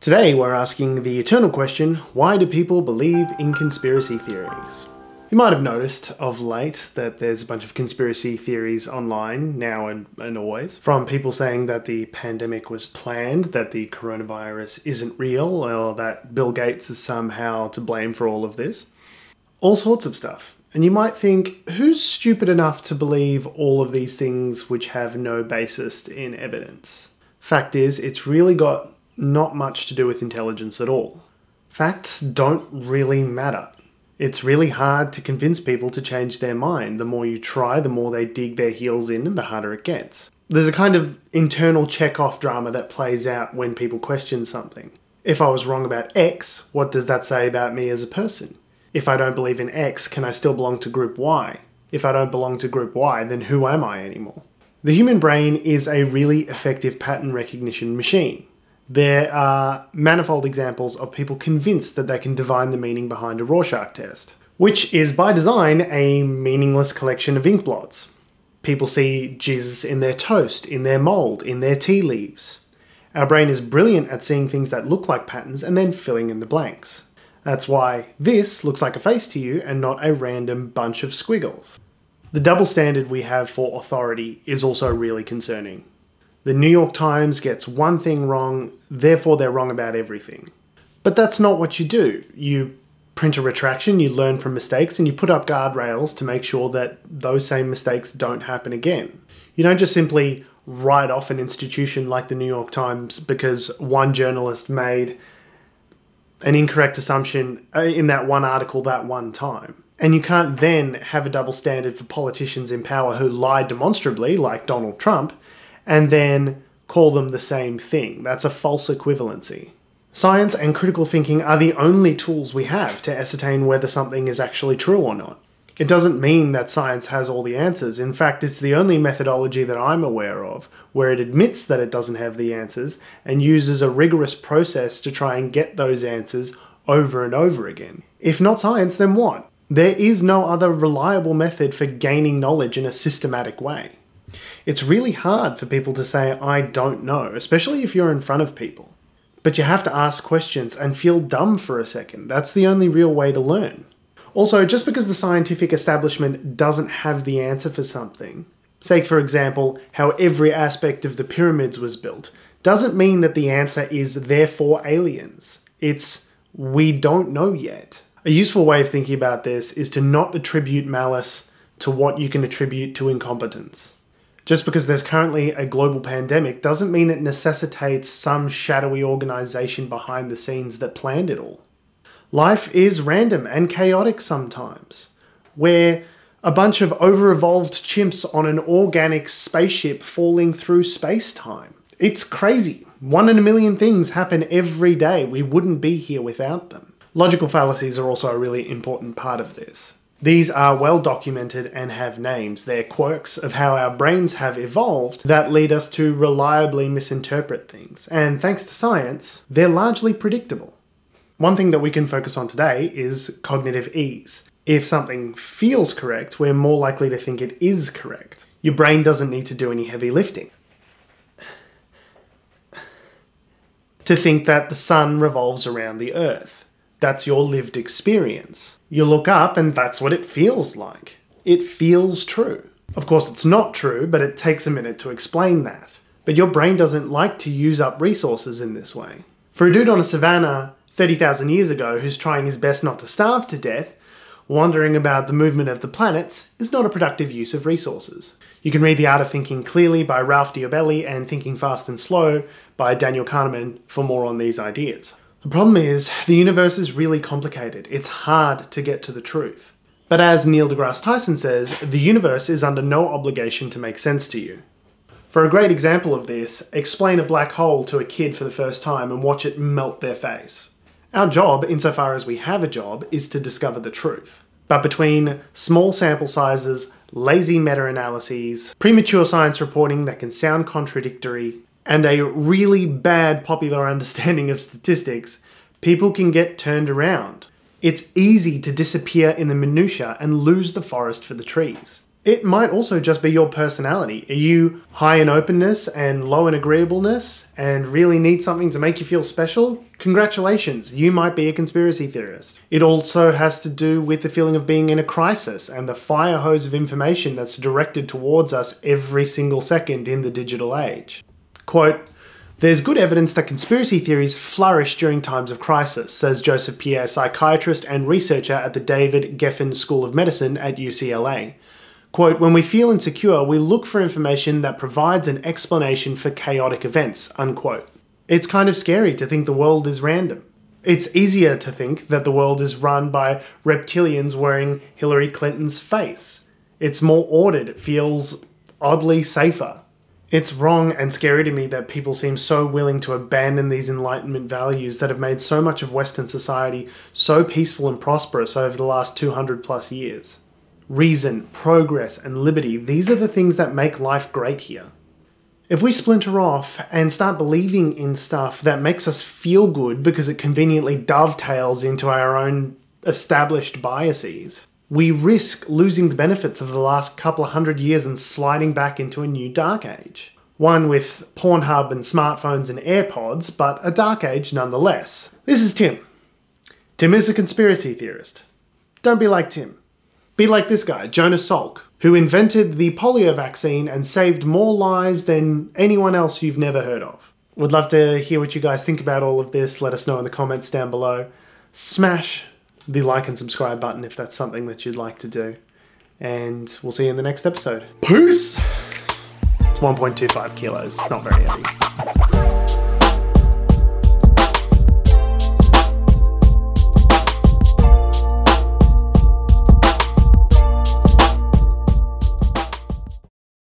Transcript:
Today we're asking the eternal question, why do people believe in conspiracy theories? You might have noticed of late that there's a bunch of conspiracy theories online, now and always, from people saying that the pandemic was planned, that the coronavirus isn't real, or that Bill Gates is somehow to blame for all of this. All sorts of stuff. And you might think, who's stupid enough to believe all of these things which have no basis in evidence? Fact is, it's really got not much to do with intelligence at all. Facts don't really matter. It's really hard to convince people to change their mind. The more you try, the more they dig their heels in and the harder it gets. There's a kind of internal check-off drama that plays out when people question something. If I was wrong about X, what does that say about me as a person? If I don't believe in X, can I still belong to group Y? If I don't belong to group Y, then who am I anymore? The human brain is a really effective pattern recognition machine. There are manifold examples of people convinced that they can divine the meaning behind a Rorschach test, which is by design a meaningless collection of ink blots. People see Jesus in their toast, in their mold, in their tea leaves. Our brain is brilliant at seeing things that look like patterns and then filling in the blanks. That's why this looks like a face to you and not a random bunch of squiggles. The double standard we have for authority is also really concerning. The New York Times gets one thing wrong, therefore they're wrong about everything. But that's not what you do. You print a retraction, you learn from mistakes, and you put up guardrails to make sure that those same mistakes don't happen again. You don't just simply write off an institution like the New York Times because one journalist made an incorrect assumption in that one article that one time. And you can't then have a double standard for politicians in power who lie demonstrably, like Donald Trump, and then call them the same thing. That's a false equivalency. Science and critical thinking are the only tools we have to ascertain whether something is actually true or not. It doesn't mean that science has all the answers. In fact, it's the only methodology that I'm aware of where it admits that it doesn't have the answers and uses a rigorous process to try and get those answers over and over again. If not science, then what? There is no other reliable method for gaining knowledge in a systematic way. It's really hard for people to say, I don't know, especially if you're in front of people. But you have to ask questions and feel dumb for a second. That's the only real way to learn. Also, just because the scientific establishment doesn't have the answer for something, say for example, how every aspect of the pyramids was built, doesn't mean that the answer is therefore aliens. It's, we don't know yet. A useful way of thinking about this is to not attribute malice to what you can attribute to incompetence. Just because there's currently a global pandemic doesn't mean it necessitates some shadowy organization behind the scenes that planned it all. Life is random and chaotic sometimes. We're a bunch of over-evolved chimps on an organic spaceship falling through space-time. It's crazy. 1 in a million things happen every day. We wouldn't be here without them. Logical fallacies are also a really important part of this. These are well documented and have names. They're quirks of how our brains have evolved that lead us to reliably misinterpret things. And thanks to science, they're largely predictable. One thing that we can focus on today is cognitive ease. If something feels correct, we're more likely to think it is correct. Your brain doesn't need to do any heavy lifting to think that the sun revolves around the earth. That's your lived experience. You look up and that's what it feels like. It feels true. Of course, it's not true, but it takes a minute to explain that. But your brain doesn't like to use up resources in this way. For a dude on a savannah 30,000 years ago who's trying his best not to starve to death, wondering about the movement of the planets is not a productive use of resources. You can read The Art of Thinking Clearly by Ralph Diobelli and Thinking Fast and Slow by Daniel Kahneman for more on these ideas. The problem is, the universe is really complicated. It's hard to get to the truth. But as Neil deGrasse Tyson says, the universe is under no obligation to make sense to you. For a great example of this, explain a black hole to a kid for the first time and watch it melt their face. Our job, insofar as we have a job, is to discover the truth. But between small sample sizes, lazy meta-analyses, premature science reporting that can sound contradictory, and a really bad popular understanding of statistics, people can get turned around. It's easy to disappear in the minutiae and lose the forest for the trees. It might also just be your personality. Are you high in openness and low in agreeableness and really need something to make you feel special? Congratulations, you might be a conspiracy theorist. It also has to do with the feeling of being in a crisis and the fire hose of information that's directed towards us every single second in the digital age. Quote, "There's good evidence that conspiracy theories flourish during times of crisis," says Joseph Pierre, psychiatrist and researcher at the David Geffen School of Medicine at UCLA. Quote, "When we feel insecure, we look for information that provides an explanation for chaotic events," unquote. It's kind of scary to think the world is random. It's easier to think that the world is run by reptilians wearing Hillary Clinton's face. It's more ordered, it feels oddly safer. It's wrong and scary to me that people seem so willing to abandon these Enlightenment values that have made so much of Western society so peaceful and prosperous over the last 200 plus years. Reason, progress, and liberty, these are the things that make life great here. If we splinter off and start believing in stuff that makes us feel good because it conveniently dovetails into our own established biases, we risk losing the benefits of the last couple of hundred years and sliding back into a new dark age. One with Pornhub and smartphones and AirPods, but a dark age nonetheless. This is Tim. Tim is a conspiracy theorist. Don't be like Tim. Be like this guy, Jonas Salk, who invented the polio vaccine and saved more lives than anyone else you've never heard of. Would love to hear what you guys think about all of this. Let us know in the comments down below. Smash the like and subscribe button if that's something that you'd like to do. And we'll see you in the next episode. Peace! It's 1.25 kilos, not very heavy.